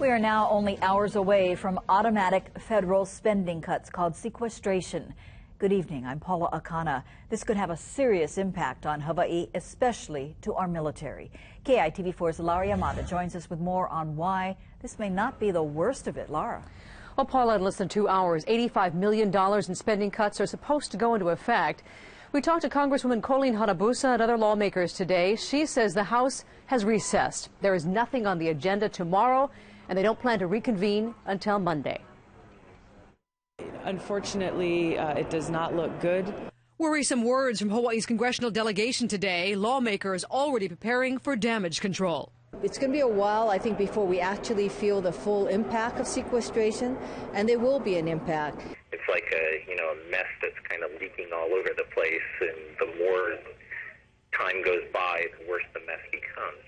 We are now only hours away from automatic federal spending cuts called sequestration. Good evening, I'm Paula Akana. This could have a serious impact on Hawaii, especially to our military. KITV4's Lara Yamada joins us with more on why this may not be the worst of it. Lara. Well, Paula, in less than 2 hours, $85 million in spending cuts are supposed to go into effect. We talked to Congresswoman Colleen Hanabusa and other lawmakers today. She says the House has recessed. There is nothing on the agenda tomorrow, and they don't plan to reconvene until Monday. Unfortunately, it does not look good. Worrisome words from Hawaii's congressional delegation today. Lawmakers already preparing for damage control. It's going to be a while, I think, before we actually feel the full impact of sequestration, and there will be an impact. It's like a mess that's kind of leaking all over the place, and the more time goes by, the worse the mess becomes.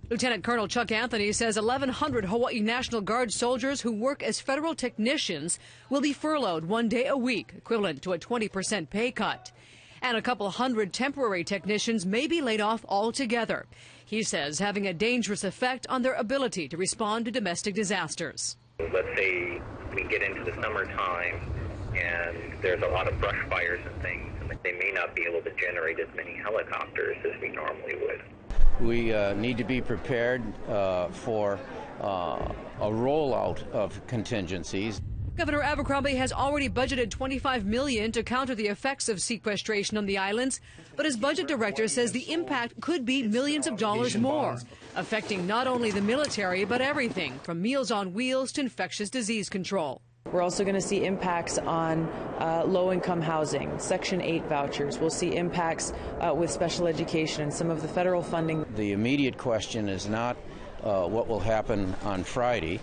Lieutenant Colonel Chuck Anthony says 1,100 Hawaii National Guard soldiers who work as federal technicians will be furloughed 1 day a week, equivalent to a 20% pay cut. And a couple hundred temporary technicians may be laid off altogether. He says having a dangerous effect on their ability to respond to domestic disasters. Let's say we get into the summertime and there's a lot of brush fires and things, and they may not be able to generate as many helicopters as we normally would. We need to be prepared for a rollout of contingencies. Governor Abercrombie has already budgeted $25 million to counter the effects of sequestration on the islands, but his budget director says the impact could be millions of dollars more, affecting not only the military but everything from Meals on Wheels to infectious disease control. We're also going to see impacts on low-income housing, Section 8 vouchers. We'll see impacts with special education and some of the federal funding. The immediate question is not what will happen on Friday,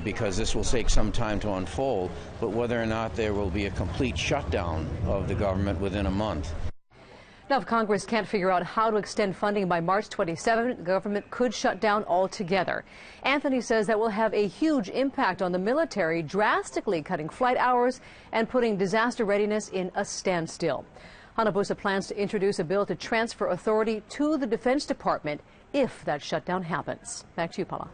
because this will take some time to unfold, but whether or not there will be a complete shutdown of the government within a month. Now, if Congress can't figure out how to extend funding by March 27, the government could shut down altogether. Anthony says that will have a huge impact on the military, drastically cutting flight hours and putting disaster readiness in a standstill. Hanabusa plans to introduce a bill to transfer authority to the Defense Department if that shutdown happens. Back to you, Paula.